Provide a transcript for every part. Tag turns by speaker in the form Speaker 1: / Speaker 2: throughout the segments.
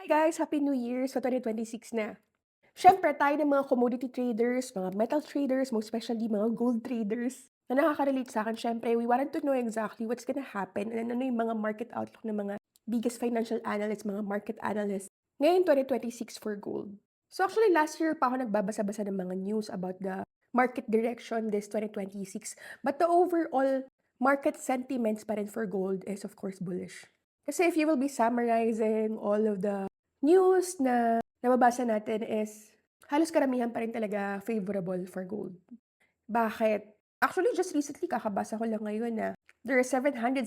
Speaker 1: Hi guys! Happy New Year! So 2026 na. Siyempre tayo ng mga commodity traders, mga metal traders, most especially mga gold traders na nakaka-relate sa'kin siyempre we wanted to know exactly what's gonna happen and ano yung mga market outlook ng mga biggest financial analysts, mga market analysts ngayong 2026 for gold. So actually last year pa ako nagbabasa-basa ng mga news about the market direction this 2026, but the overall market sentiments pa rin for gold is of course bullish. Kasi if you will be summarizing all of the news na nababasa natin is halos karamihan pa rin talaga favorable for gold. Bakit? Actually, just recently kakabasa ko lang ngayon na there are 717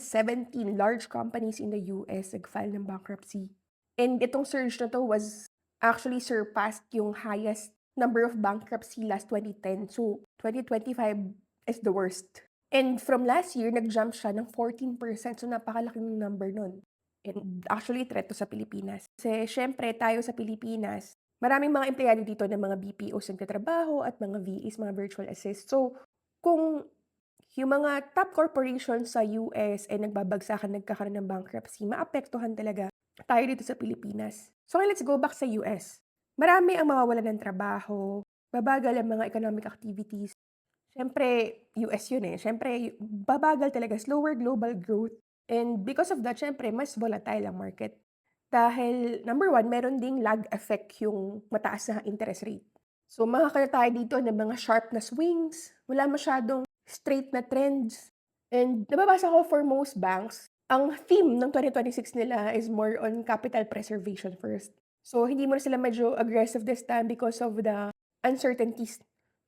Speaker 1: large companies in the US nag-file ng bankruptcy. And itong surge na to was actually surpassed yung highest number of bankruptcy last 2010. So, 2025 is the worst. And from last year, nag-jump siya ng 14%. So, napakalaking number nun. And actually, threat to sa Pilipinas. Kasi syempre, tayo sa Pilipinas, maraming mga empleyado dito ng mga BPOs nagtatrabaho at mga VAs, mga virtual assist. So, kung yung mga top corporations sa US ay nagbabagsakan, nagkakaroon ng bankruptcy, maapektuhan talaga tayo dito sa Pilipinas. So, let's go back sa US. Marami ang mawawalan ng trabaho, babagal ang mga economic activities. Siyempre, US yun eh. Siyempre, babagal talaga, slower global growth. And because of that, siyempre, mas volatile ang market. Dahil, number one, meron ding lag effect yung mataas na interest rate. So, makakaya tayo dito ng mga sharp na swings, wala masyadong straight na trends. And nababasa ko for most banks, ang theme ng 2026 nila is more on capital preservation first. So, hindi mo na sila medyo aggressive this time because of the uncertainties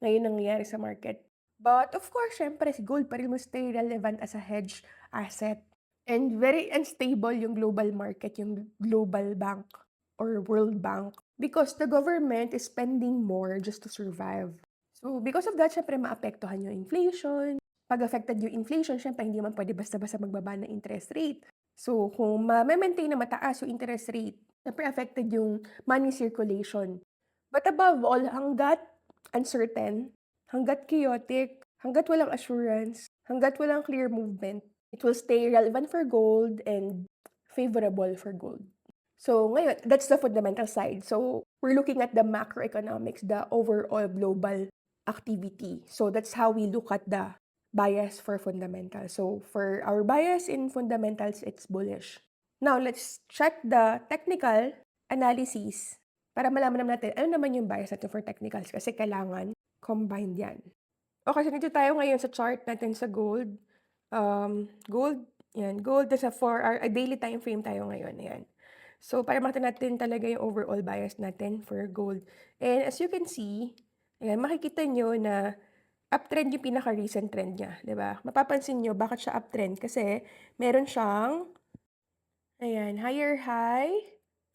Speaker 1: ngayon nangyayari sa market. But of course, syempre si gold pa rin will stay relevant as a hedge asset. And very unstable yung global market, yung global bank or World Bank because the government is spending more just to survive. So because of that, syempre maapektuhan yung inflation. Pag affected yung inflation, syempre hindi man pwede basta-basta magbaba ng interest rate. So kung ma-maintain na mataas yung interest rate, syempre affected yung money circulation. But above all, hanggat uncertain, hanggat chaotic, hanggat walang assurance, hanggat walang clear movement, it will stay relevant for gold and favorable for gold. So ngayon, that's the fundamental side. So we're looking at the macroeconomics, the overall global activity. So that's how we look at the bias for fundamentals. So for our bias in fundamentals, it's bullish. Now let's check the technical analysis para malaman naman natin ano naman yung bias natin for technicals kasi kailangan combined yan. Okay, so dito tayo ngayon sa chart natin sa gold. Gold, yan. Gold is a 4-hour, a daily time frame tayo ngayon. Ayan. So, para makita natin talaga yung overall bias natin for gold. And as you can see, ayan, makikita nyo na uptrend yung pinaka-recent trend niya. 'Di ba? Mapapansin nyo, bakit siya uptrend? Kasi meron siyang, ayan, higher high,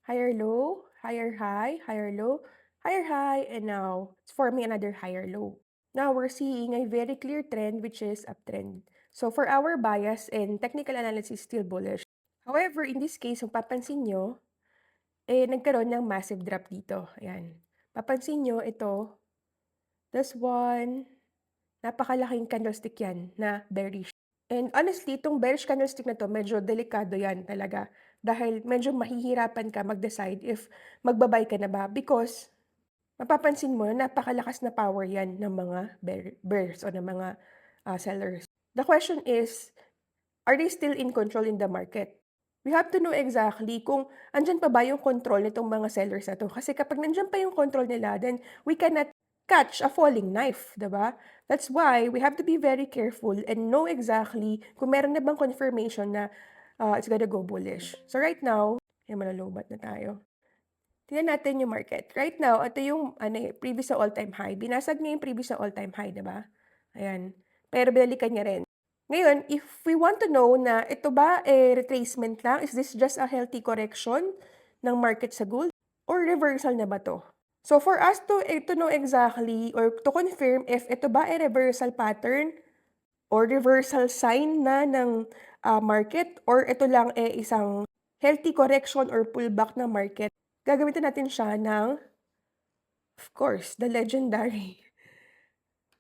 Speaker 1: higher low, higher high, higher low, higher high, and now it's forming another higher low. Now we're seeing a very clear trend which is uptrend. So for our bias and technical analysis, still bullish. However, in this case, kung papansin nyo, nagkaroon ng massive drop dito. Ayan. Papansin nyo, ito, this one, napakalaking candlestick yan na bearish. And honestly, itong bearish candlestick na 'to medyo delikado 'yan talaga. Dahil medyo mahihirapan ka mag-decide if magba-buy ka na ba because mapapansin mo napakalakas na power 'yan ng mga bears o ng mga, sellers. The question is, are they still in control in the market? We have to know exactly kung andiyan pa ba yung control nitong mga sellers na 'to. Kasi kapag nandiyan pa yung control nila, then we cannot catch a falling knife, 'di ba? That's why we have to be very careful and know exactly kung meron na bang confirmation na, it's gonna go bullish. So right now, ayan, malolobat na tayo. Tingnan natin yung market. Right now, ito yung ano, previous sa all-time high. Binasag niya yung previous sa all-time high, 'di ba? Ayan. Pero binalikan niya rin. Ngayon, if we want to know na ito ba, retracement lang, is this just a healthy correction ng market sa gold or reversal na ba 'to? So for us to know exactly or to confirm if ito ba ay reversal pattern or reversal sign na ng, market or ito lang, isang healthy correction or pullback ng market, gagamitin natin siya ng, of course, the legendary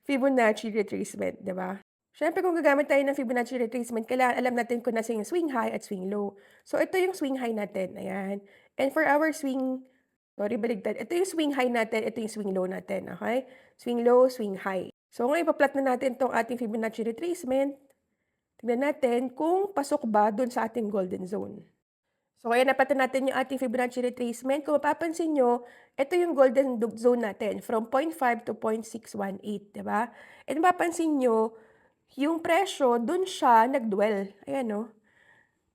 Speaker 1: Fibonacci retracement, 'di ba? Siyempre kung gagamit tayo ng Fibonacci retracement kailangan alam natin kung nasaan yung swing high at swing low. So ito yung swing high natin, ayan. And for our sorry baligtad, ito yung swing high natin, ito yung swing low natin, okey? Swing low, swing high. So ngayon ipa-plot na natin 'tong ating Fibonacci retracement. Tignan natin kung pasok ba dun sa ating golden zone. So ayan napatan natin yung ating Fibonacci retracement. Kung mapapansin niyo, ito yung golden zone natin from 0.5 to 0.618, 'di ba? And mapapansin niyo, yung presyo dun siya nag-dwell, ayan 'no.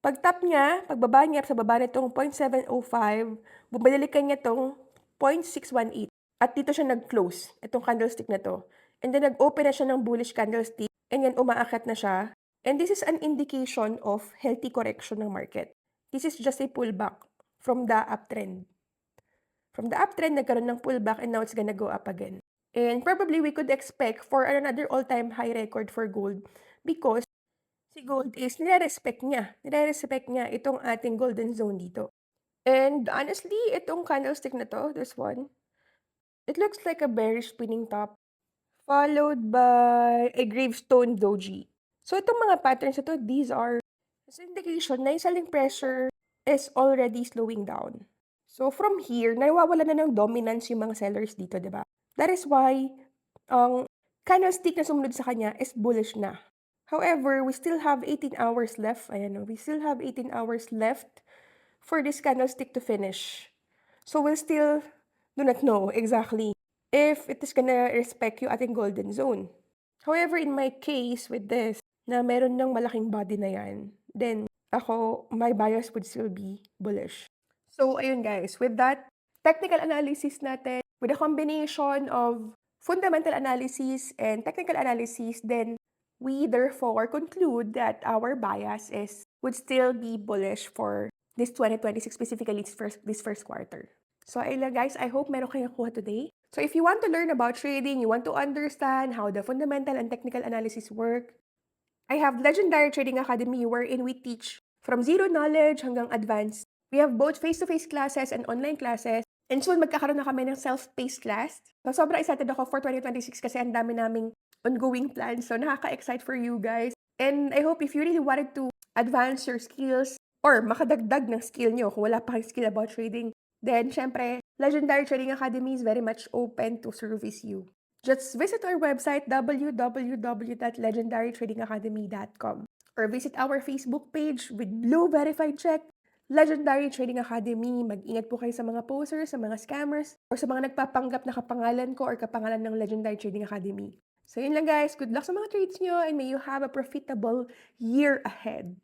Speaker 1: Pag-top niya, pagbaba niya sa baba nitong 0.705, bumalikan niya 'tong 0.618 at dito siya nag-close, itong candlestick na 'to. And then nag-open na siya ng bullish candlestick and then umaakyat na siya. And this is an indication of healthy correction ng market. This is just a pullback from the uptrend. From the uptrend, nagkaroon ng pullback and now it's gonna go up again. And probably we could expect for another all-time high record for gold because si gold is nire-respect niya itong ating golden zone dito. And honestly, itong candlestick na 'to, this one, it looks like a bearish spinning top followed by a gravestone doji. So itong mga patterns na 'to, these are as indication na yung selling pressure is already slowing down. So from here, nawawalan na ng dominance yung mga sellers dito, 'di ba? That is why ang candlestick na sumunod sa kanya is bullish na. However, we still have 18 hours left. Ayan, we still have 18 hours left for this candlestick to finish. So we'll still do not know exactly if it is gonna respect yung ating golden zone. However, in my case with this, na meron ng malaking body na yan, then ako, my bias would still be bullish. So, ayun guys, with that technical analysis natin, with a combination of fundamental analysis and technical analysis, then we therefore conclude that our bias would still be bullish for this 2026, specifically this first quarter. So ayun lang guys, I hope meron kayong nakuha today. So if you want to learn about trading, you want to understand how the fundamental and technical analysis work, I have Legendary Trading Academy wherein we teach from zero knowledge hanggang advanced. We have both face-to-face classes and online classes. And soon magkakaroon na kami ng self-paced class. So sobrang excited ako for 2026 kasi ang dami naming ongoing plans. So nakaka-excite for you guys. And I hope if you really wanted to advance your skills or makadagdag ng skill nyo kung wala pa kayong skill about trading, then syempre, Legendary Trading Academy is very much open to service you. Just visit our website www.legendarytradingacademy.com or visit our Facebook page with blue verified check, Legendary Trading Academy. Mag-ingat po kayo sa mga posers, sa mga scammers, or sa mga nagpapanggap na kapangalan ko or kapangalan ng Legendary Trading Academy. So yun lang guys, good luck sa mga trades nyo and may you have a profitable year ahead.